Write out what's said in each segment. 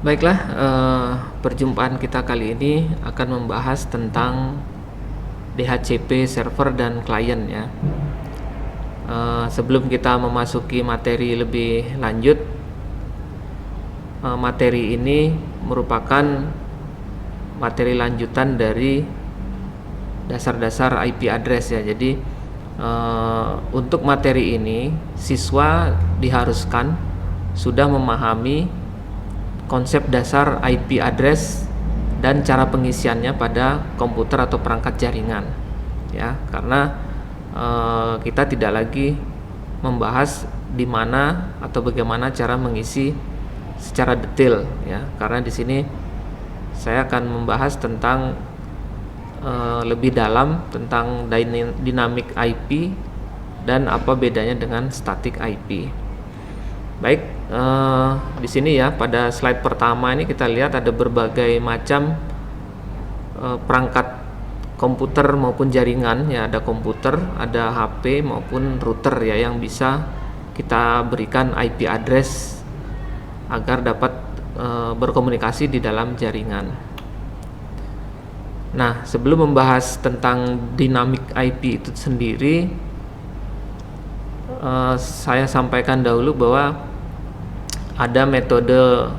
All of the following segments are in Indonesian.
Baiklah, perjumpaan kita kali ini akan membahas tentang DHCP server dan klien ya. Sebelum kita memasuki materi lebih lanjut, materi ini merupakan materi lanjutan dari dasar-dasar IP address ya. Jadi untuk materi ini siswa diharuskan sudah memahami konsep dasar IP address dan cara pengisiannya pada komputer atau perangkat jaringan ya, karena kita tidak lagi membahas di mana atau bagaimana cara mengisi secara detail ya, karena di sini saya akan membahas tentang lebih dalam tentang dynamic IP dan apa bedanya dengan static IP. Baik, di sini ya pada slide pertama ini kita lihat ada berbagai macam perangkat komputer maupun jaringan ya, ada komputer, ada HP maupun router ya yang bisa kita berikan IP address agar dapat berkomunikasi di dalam jaringan. Nah, sebelum membahas tentang dynamic IP itu sendiri, saya sampaikan dahulu bahwa ada metode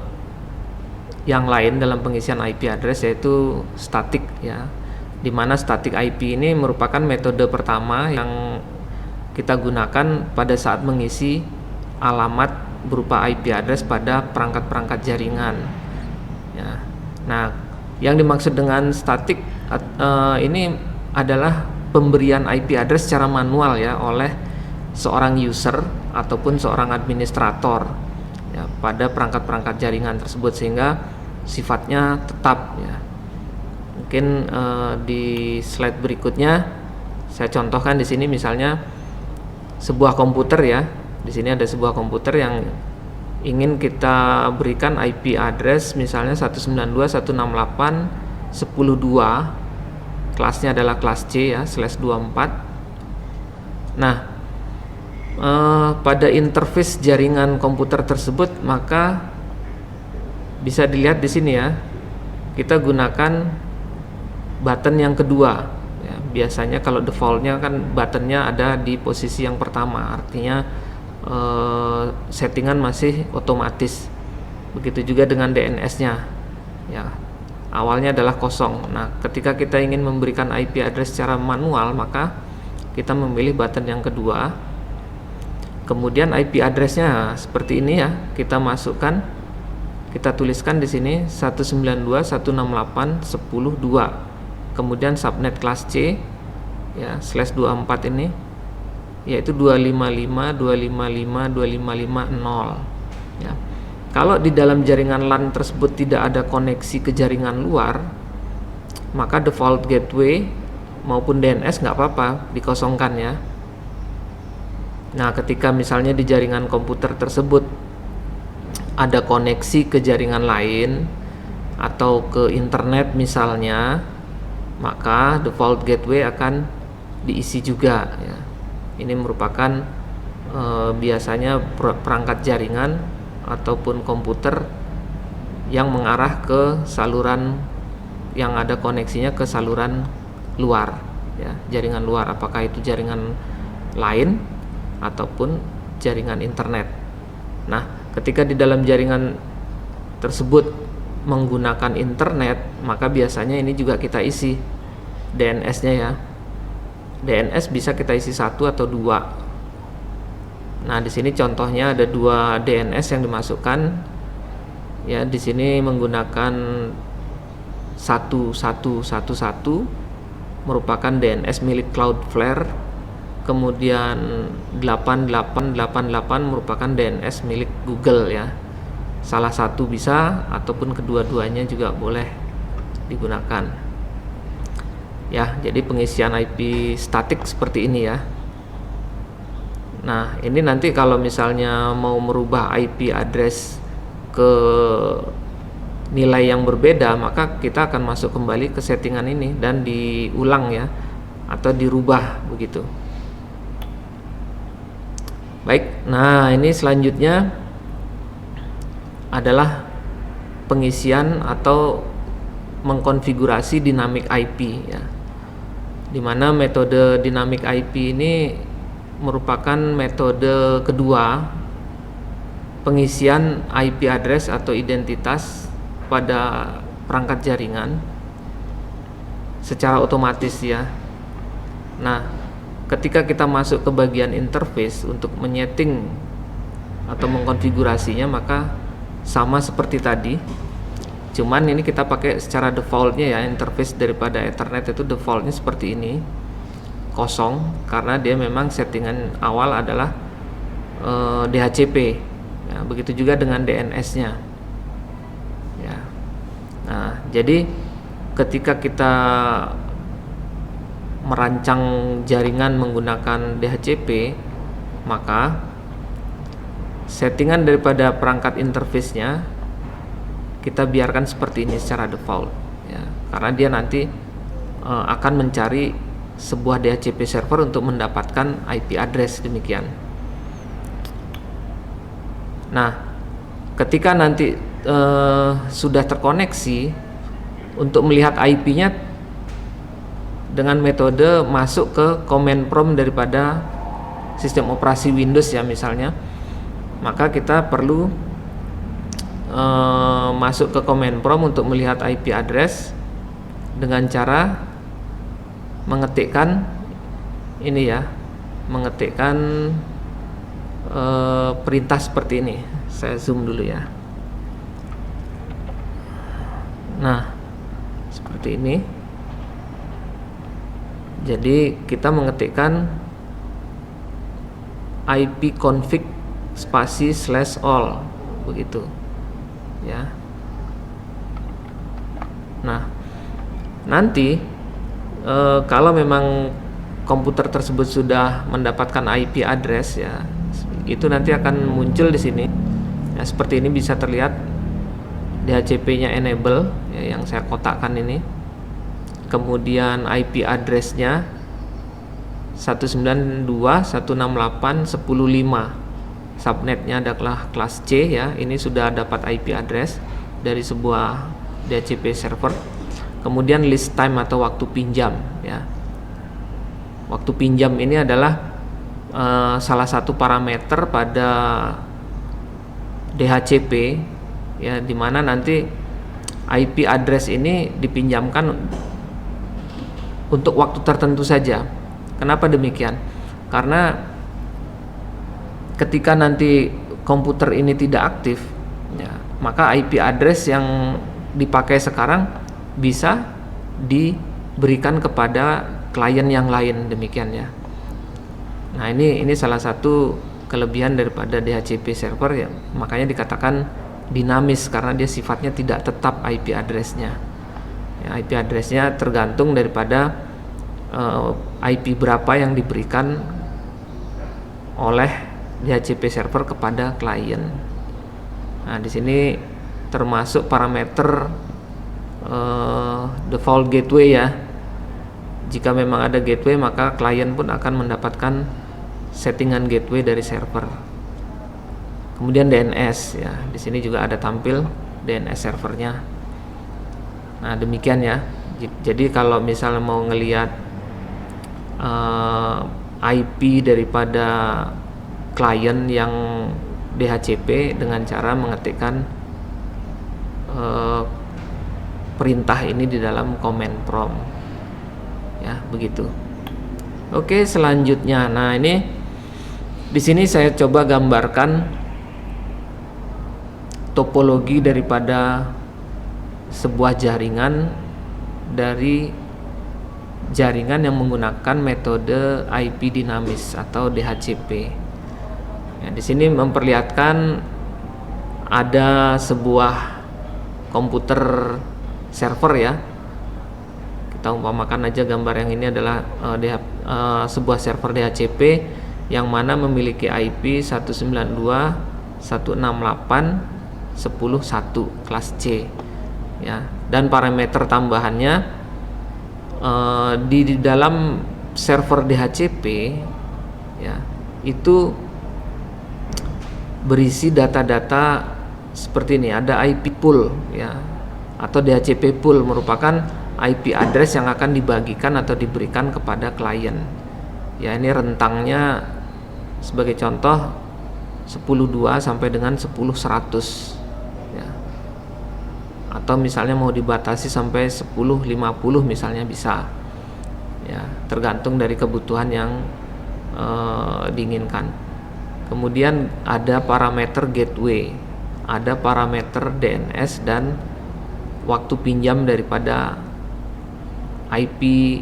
yang lain dalam pengisian IP address, yaitu static ya, dimana static IP ini merupakan metode pertama yang kita gunakan pada saat mengisi alamat berupa IP address pada perangkat-perangkat jaringan ya. Nah, yang dimaksud dengan static ini adalah pemberian IP address secara manual ya oleh seorang user ataupun seorang administrator ya, pada perangkat-perangkat jaringan tersebut, sehingga sifatnya tetap ya. Mungkin di slide berikutnya saya contohkan di sini misalnya sebuah komputer ya. Di sini ada sebuah komputer yang ingin kita berikan IP address misalnya 192.168.10.2, kelasnya adalah kelas C ya, /24. Nah, pada interface jaringan komputer tersebut maka bisa dilihat di sini ya, kita gunakan button yang kedua ya. Biasanya kalau defaultnya kan buttonnya ada di posisi yang pertama, artinya settingan masih otomatis. Begitu juga dengan DNS-nya ya, awalnya adalah kosong. Nah, ketika kita ingin memberikan IP address secara manual maka kita memilih button yang kedua. Kemudian IP address-nya seperti ini ya, kita masukkan, kita tuliskan di sini 192.168.10.2. Kemudian subnet kelas C ya, /24 ini yaitu 255.255.255.0 ya. Kalau di dalam jaringan LAN tersebut tidak ada koneksi ke jaringan luar, maka default gateway maupun DNS nggak apa-apa dikosongkan ya. Nah, ketika misalnya di jaringan komputer tersebut ada koneksi ke jaringan lain atau ke internet misalnya, maka default gateway akan diisi juga ya. Ini merupakan biasanya perangkat jaringan ataupun komputer yang mengarah ke saluran yang ada koneksinya ke saluran luar ya, jaringan luar, apakah itu jaringan lain ataupun jaringan internet. Nah, ketika di dalam jaringan tersebut menggunakan internet, maka biasanya ini juga kita isi DNS-nya ya. DNS bisa kita isi 1 atau 2. Nah, di sini contohnya ada 2 DNS yang dimasukkan ya. Di sini menggunakan 1111 merupakan DNS milik Cloudflare. Kemudian 8888 merupakan DNS milik Google ya. Salah satu bisa ataupun kedua-duanya juga boleh digunakan. Ya, jadi pengisian IP statik seperti ini ya. Nah, ini nanti kalau misalnya mau merubah IP address ke nilai yang berbeda, maka kita akan masuk kembali ke settingan ini dan diulang ya, atau dirubah begitu. Baik, nah ini selanjutnya adalah pengisian atau mengkonfigurasi dynamic IP ya. Dimana metode dynamic IP ini merupakan metode kedua pengisian IP address atau identitas pada perangkat jaringan secara otomatis ya. Nah, ketika kita masuk ke bagian interface untuk menyeting atau mengkonfigurasinya, maka sama seperti tadi, cuman ini kita pakai secara defaultnya ya. Interface daripada Ethernet itu defaultnya seperti ini, kosong, karena dia memang settingan awal adalah DHCP ya. Begitu juga dengan DNS-nya ya. Nah, jadi ketika kita merancang jaringan menggunakan DHCP, maka settingan daripada perangkat interface-nya kita biarkan seperti ini secara default ya, karena dia nanti akan mencari sebuah DHCP server untuk mendapatkan IP address, demikian. Nah, ketika nanti sudah terkoneksi, untuk melihat IP-nya dengan metode masuk ke command prompt daripada sistem operasi Windows ya misalnya, maka kita perlu masuk ke command prompt untuk melihat IP address dengan cara mengetikkan ini ya, mengetikkan perintah seperti ini. Saya zoom dulu ya. Nah, seperti ini. Jadi kita mengetikkan ipconfig spasi /all begitu ya. Nah, nanti kalau memang komputer tersebut sudah mendapatkan IP address ya, itu nanti akan muncul di sini ya, seperti ini bisa terlihat DHCP-nya enable ya, yang saya kotakkan ini. Kemudian IP address-nya 192.168.10.5, subnetnya adalah kelas C ya. Ini sudah dapat IP address dari sebuah DHCP server. Kemudian list time atau waktu pinjam ya. Waktu pinjam ini adalah salah satu parameter pada DHCP ya, dimana nanti IP address ini dipinjamkan untuk waktu tertentu saja. Kenapa demikian? Karena ketika nanti komputer ini tidak aktif ya, maka IP address yang dipakai sekarang bisa diberikan kepada klien yang lain, demikian ya. Nah, ini salah satu kelebihan daripada DHCP server ya, makanya dikatakan dinamis karena dia sifatnya tidak tetap IP address-nya. Ya, IP address-nya tergantung daripada IP berapa yang diberikan oleh DHCP server kepada klien. Nah, di sini termasuk parameter default gateway ya. Jika memang ada gateway, maka klien pun akan mendapatkan settingan gateway dari server. Kemudian DNS ya, di sini juga ada tampil DNS servernya. Nah, demikian ya. Jadi kalau misalnya mau ngelihat IP daripada klien yang DHCP dengan cara mengetikkan perintah ini di dalam command prompt ya, begitu. Oke, selanjutnya, nah ini di sini saya coba gambarkan topologi daripada sebuah jaringan dari jaringan yang menggunakan metode IP dinamis atau DHCP. Ya, di sini memperlihatkan ada sebuah komputer server ya. Kita umpamakan aja gambar yang ini adalah sebuah server DHCP yang mana memiliki IP 192.168.10.1 kelas C ya, dan parameter tambahannya di dalam server DHCP ya, itu berisi data-data seperti ini, ada IP pool ya, atau DHCP pool merupakan IP address yang akan dibagikan atau diberikan kepada klien. Ya, ini rentangnya sebagai contoh 10.2 sampai dengan 10.100 ya. Atau misalnya mau dibatasi sampai 10.50 misalnya bisa. Ya, tergantung dari kebutuhan yang diinginkan. Kemudian ada parameter gateway, ada parameter DNS dan waktu pinjam daripada IP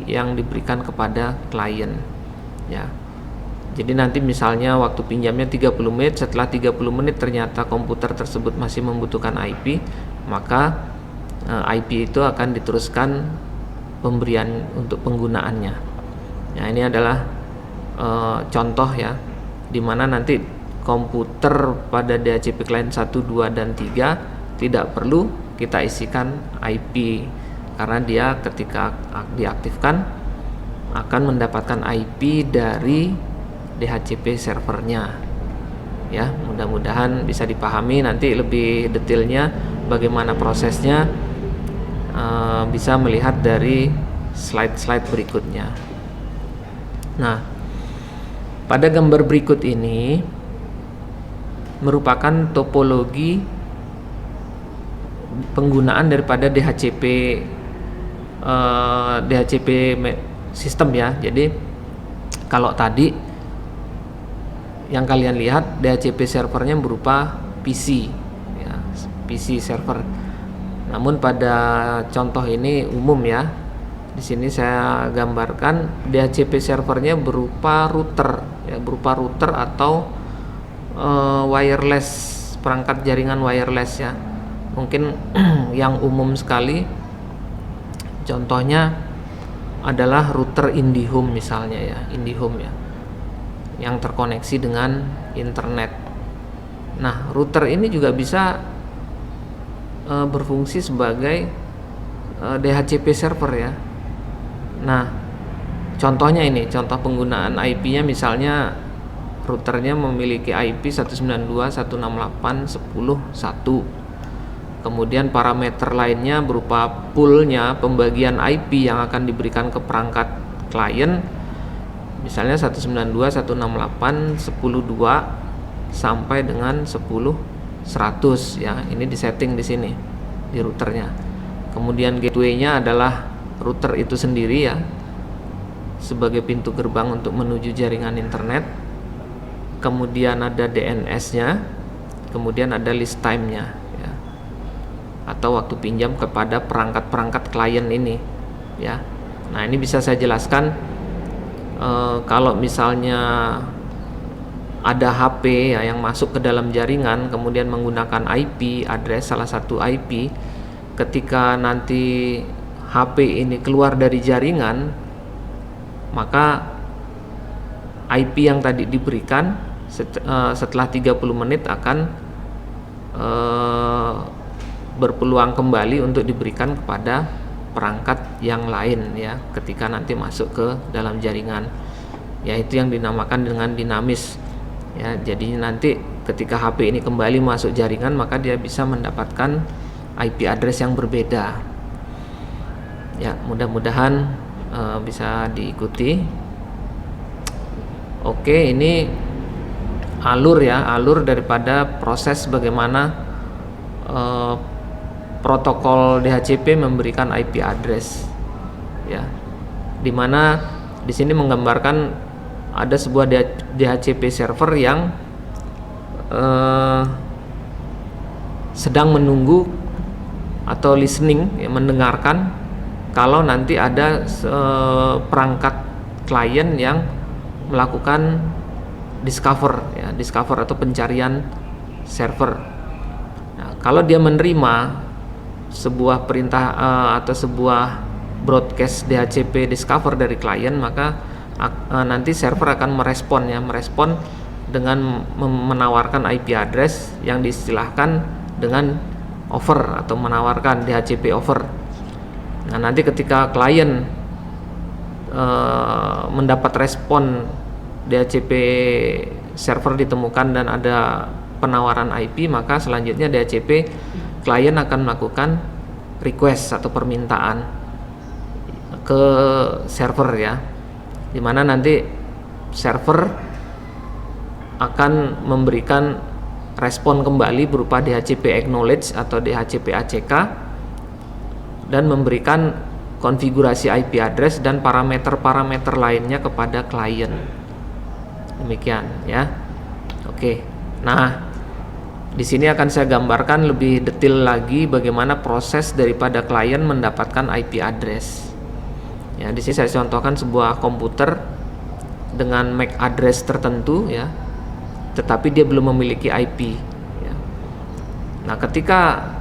yang diberikan kepada klien ya. Jadi nanti misalnya waktu pinjamnya 30 menit, setelah 30 menit ternyata komputer tersebut masih membutuhkan IP, maka IP itu akan diteruskan pemberian untuk penggunaannya. Nah, ini adalah contoh ya, dimana nanti komputer pada DHCP client 1, 2, dan 3 tidak perlu kita isikan IP, karena dia ketika diaktifkan akan mendapatkan IP dari DHCP servernya ya. Mudah-mudahan bisa dipahami. Nanti lebih detailnya bagaimana prosesnya bisa melihat dari slide-slide berikutnya. Nah, pada gambar berikut ini merupakan topologi penggunaan daripada DHCP sistem ya. Jadi kalau tadi yang kalian lihat DHCP servernya berupa PC ya, PC server. Namun pada contoh ini umum ya. Di sini saya gambarkan DHCP servernya berupa router ya, berupa router atau wireless, perangkat jaringan wireless ya. Mungkin yang umum sekali contohnya adalah router IndiHome misalnya ya, IndiHome ya, yang terkoneksi dengan internet. Nah, router ini juga bisa berfungsi sebagai DHCP server ya. Nah, contohnya ini, contoh penggunaan IP-nya misalnya routernya memiliki IP 192.168.10.1. Kemudian parameter lainnya berupa poolnya, pembagian IP yang akan diberikan ke perangkat klien, misalnya 192.168.10.2 sampai dengan 10.100 ya. Ini disetting di sini di routernya. Kemudian gateway-nya adalah router itu sendiri ya, sebagai pintu gerbang untuk menuju jaringan internet. Kemudian ada DNS-nya, kemudian ada list time-nya ya, atau waktu pinjam kepada perangkat-perangkat klien ini ya. Nah, ini bisa saya jelaskan kalau misalnya ada HP ya yang masuk ke dalam jaringan kemudian menggunakan IP address, salah satu IP, ketika nanti HP ini keluar dari jaringan, maka IP yang tadi diberikan setelah 30 menit akan berpeluang kembali untuk diberikan kepada perangkat yang lain ya, ketika nanti masuk ke dalam jaringan. Yaitu yang dinamakan dengan dinamis ya. Jadi nanti ketika HP ini kembali masuk jaringan, maka dia bisa mendapatkan IP address yang berbeda. Ya, mudah-mudahan bisa diikuti. Oke, ini alur ya, alur daripada proses bagaimana protokol DHCP memberikan IP address ya. Dimana di sini menggambarkan ada sebuah DHCP server yang sedang menunggu atau listening ya, mendengarkan kalau nanti ada perangkat klien yang melakukan discover ya, discover atau pencarian server. Nah, kalau dia menerima sebuah perintah atau sebuah broadcast DHCP discover dari klien, maka nanti server akan merespon dengan menawarkan IP address yang diistilahkan dengan offer atau menawarkan DHCP offer. Nah, nanti ketika klien mendapat respon DHCP server ditemukan dan ada penawaran IP, maka selanjutnya DHCP klien akan melakukan request atau permintaan ke server ya, dimana nanti server akan memberikan respon kembali berupa DHCP acknowledge atau DHCP ACK dan memberikan konfigurasi IP address dan parameter-parameter lainnya kepada klien. Demikian ya. Oke. Nah, di sini akan saya gambarkan lebih detail lagi bagaimana proses daripada klien mendapatkan IP address. Ya, di sini saya contohkan sebuah komputer dengan MAC address tertentu ya, tetapi dia belum memiliki IP ya. Nah, ketika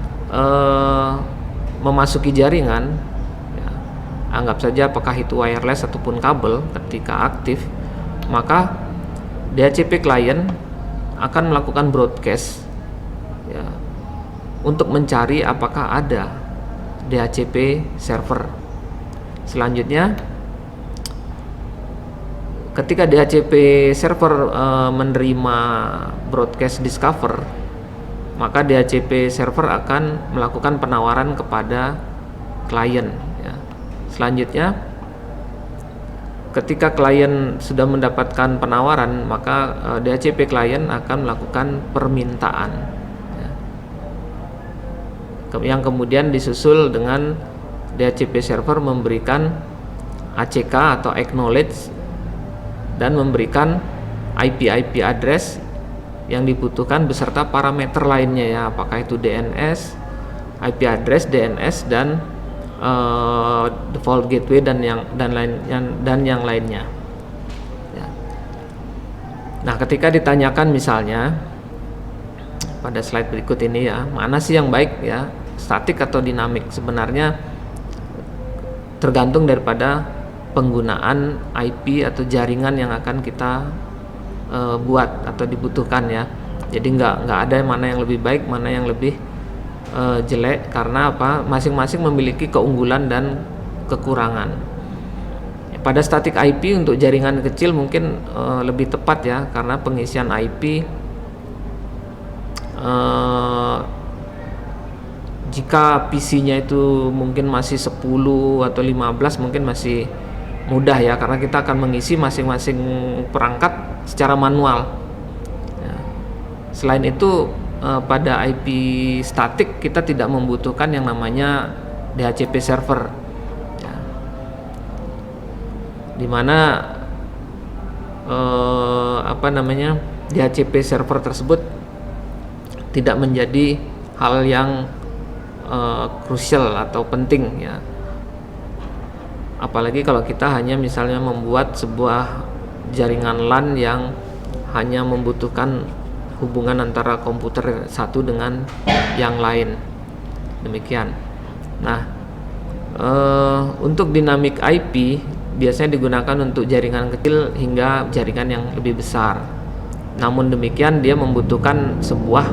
memasuki jaringan ya, anggap saja apakah itu wireless ataupun kabel, ketika aktif maka DHCP klien akan melakukan broadcast ya, untuk mencari apakah ada DHCP server. Selanjutnya ketika DHCP server menerima broadcast discover, maka DHCP server akan melakukan penawaran kepada klien ya. Selanjutnya ketika klien sudah mendapatkan penawaran, maka DHCP klien akan melakukan permintaan ya, yang kemudian disusul dengan DHCP server memberikan ACK atau acknowledge dan memberikan IP address yang dibutuhkan beserta parameter lainnya ya, apakah itu DNS, IP address, DNS dan default gateway dan yang lainnya. Ya. Nah, ketika ditanyakan misalnya pada slide berikut ini ya, mana sih yang baik ya, statik atau dinamik? Sebenarnya tergantung daripada penggunaan IP atau jaringan yang akan kita buat atau dibutuhkan ya. Jadi nggak ada mana yang lebih baik, mana yang lebih jelek, karena apa? Masing-masing memiliki keunggulan dan kekurangan. Pada static IP untuk jaringan kecil mungkin lebih tepat ya, karena pengisian IP jika PC-nya itu mungkin masih 10 atau 15 mungkin masih mudah ya, karena kita akan mengisi masing-masing perangkat secara manual ya. Selain itu pada IP statik kita tidak membutuhkan yang namanya DHCP server ya, dimana DHCP server tersebut tidak menjadi hal yang krusial atau penting ya, apalagi kalau kita hanya misalnya membuat sebuah jaringan LAN yang hanya membutuhkan hubungan antara komputer satu dengan yang lain. Demikian. Nah, untuk dynamic IP biasanya digunakan untuk jaringan kecil hingga jaringan yang lebih besar. Namun demikian dia membutuhkan sebuah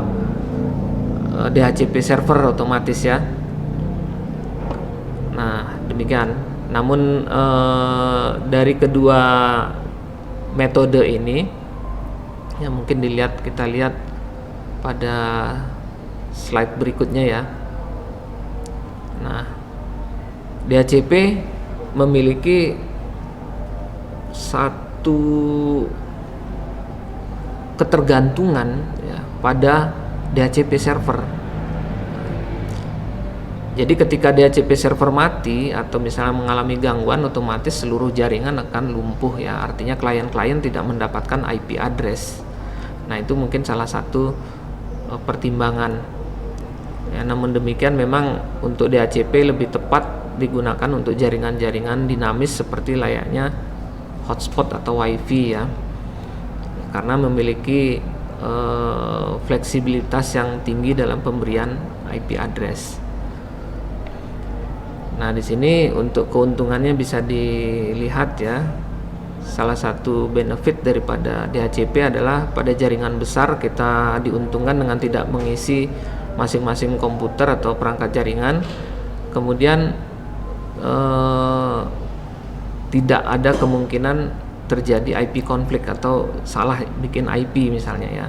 DHCP server otomatis ya. Nah, demikian. Namun dari kedua metode ini ya, mungkin kita lihat pada slide berikutnya ya. Nah, DHCP memiliki satu ketergantungan ya pada DHCP server. Jadi ketika DHCP server mati atau misalnya mengalami gangguan, otomatis seluruh jaringan akan lumpuh ya. Artinya klien-klien tidak mendapatkan IP address. Nah, itu mungkin salah satu pertimbangan. Ya, namun demikian memang untuk DHCP lebih tepat digunakan untuk jaringan-jaringan dinamis seperti layaknya hotspot atau WiFi ya. Karena memiliki fleksibilitas yang tinggi dalam pemberian IP address. Nah, di sini untuk keuntungannya bisa dilihat ya. Salah satu benefit daripada DHCP adalah pada jaringan besar kita diuntungkan dengan tidak mengisi masing-masing komputer atau perangkat jaringan. Kemudian tidak ada kemungkinan terjadi IP konflik atau salah bikin IP misalnya ya.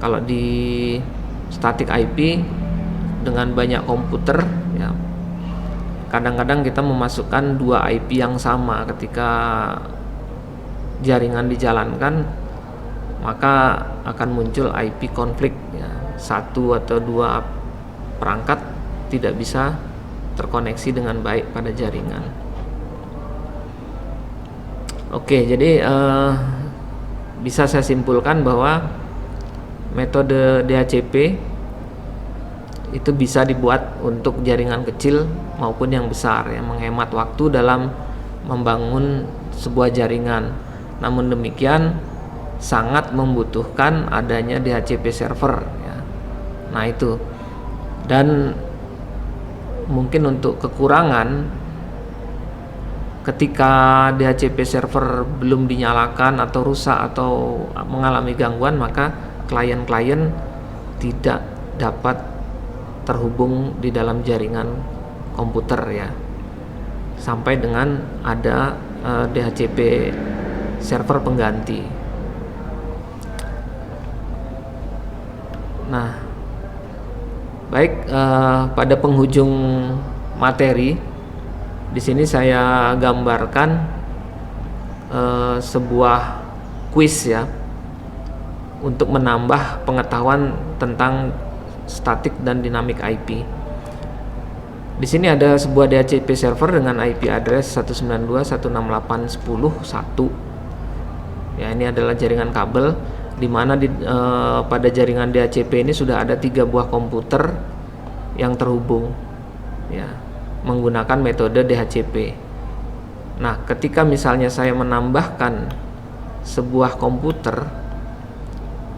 Kalau di static IP dengan banyak komputer ya, kadang-kadang kita memasukkan dua IP yang sama ketika jaringan dijalankan, maka akan muncul IP konflik ya. Satu atau dua perangkat tidak bisa terkoneksi dengan baik pada jaringan. Oke, jadi bisa saya simpulkan bahwa metode DHCP itu bisa dibuat untuk jaringan kecil maupun yang besar ya, menghemat waktu dalam membangun sebuah jaringan. Namun demikian sangat membutuhkan adanya DHCP server ya. Nah itu, dan mungkin untuk kekurangan ketika DHCP server belum dinyalakan atau rusak atau mengalami gangguan, maka klien-klien tidak dapat terhubung di dalam jaringan komputer ya, sampai dengan ada DHCP server pengganti. Nah, baik, pada penghujung materi di sini saya gambarkan sebuah kuis ya, untuk menambah pengetahuan tentang static dan dynamic IP. Di sini ada sebuah DHCP server dengan IP address 192.168.10.1. Ya, ini adalah jaringan kabel di mana pada jaringan DHCP ini sudah ada 3 buah komputer yang terhubung ya, menggunakan metode DHCP. Nah, ketika misalnya saya menambahkan sebuah komputer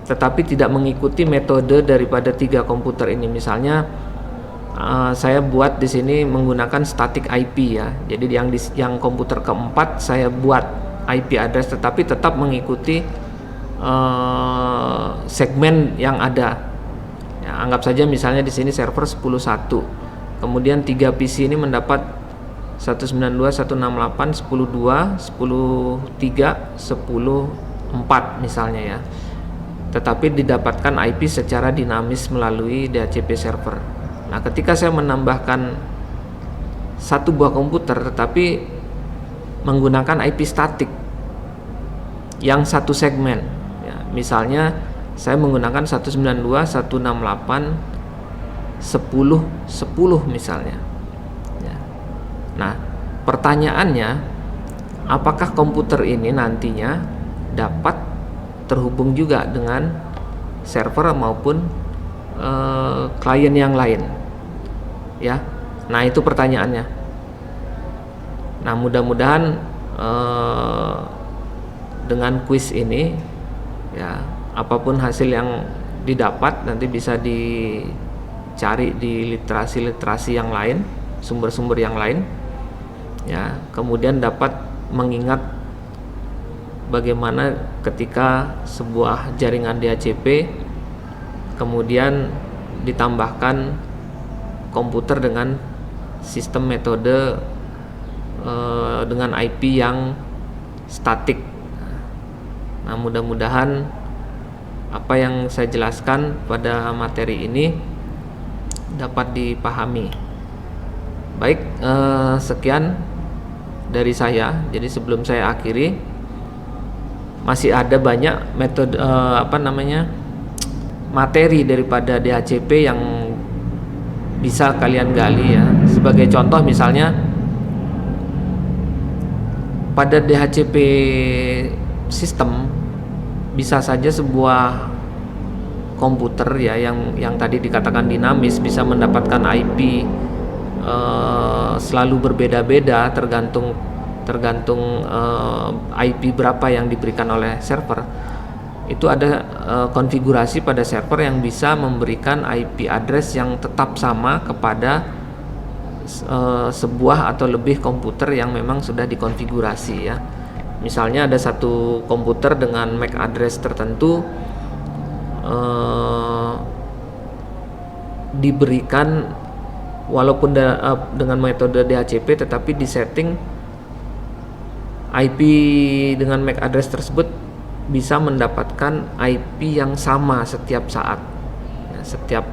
tetapi tidak mengikuti metode daripada 3 komputer ini, misalnya saya buat di sini menggunakan static IP ya. Jadi yang komputer keempat saya buat IP address tetapi tetap mengikuti segmen yang ada. Ya, anggap saja misalnya di sini server 10.1. Kemudian 3 PC ini mendapat 192.168.10.2, 10.3, 10.4 misalnya ya. Tetapi didapatkan IP secara dinamis melalui DHCP server. Nah, ketika saya menambahkan satu buah komputer tetapi menggunakan IP statik yang satu segmen ya, misalnya saya menggunakan 192.168.10.10 misalnya ya. Nah, pertanyaannya, apakah komputer ini nantinya dapat terhubung juga dengan server maupun klien yang lain ya. Nah, itu pertanyaannya. Nah, mudah-mudahan dengan kuis ini ya, apapun hasil yang didapat nanti bisa dicari di literasi-literasi yang lain, sumber-sumber yang lain ya, kemudian dapat mengingat bagaimana ketika sebuah jaringan DHCP kemudian ditambahkan komputer dengan sistem metode dengan IP yang statik. Nah, mudah-mudahan apa yang saya jelaskan pada materi ini dapat dipahami. Baik, sekian dari saya. Jadi sebelum saya akhiri, masih ada banyak metode materi daripada DHCP yang bisa kalian gali ya. Sebagai contoh misalnya pada DHCP sistem bisa saja sebuah komputer ya yang tadi dikatakan dinamis bisa mendapatkan IP selalu berbeda-beda tergantung IP berapa yang diberikan oleh server. Itu ada konfigurasi pada server yang bisa memberikan IP address yang tetap sama kepada sebuah atau lebih komputer yang memang sudah dikonfigurasi ya. Misalnya ada satu komputer dengan MAC address tertentu diberikan walaupun dengan metode DHCP tetapi disetting IP dengan MAC address tersebut bisa mendapatkan IP yang sama setiap saat, ya, setiap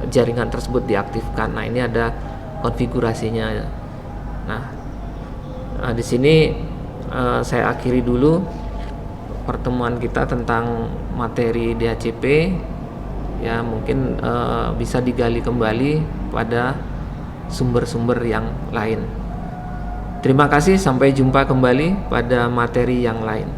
jaringan tersebut diaktifkan. Nah, ini ada konfigurasinya. Nah, di sini saya akhiri dulu pertemuan kita tentang materi DHCP. Ya, mungkin bisa digali kembali pada sumber-sumber yang lain. Terima kasih, sampai jumpa kembali pada materi yang lain.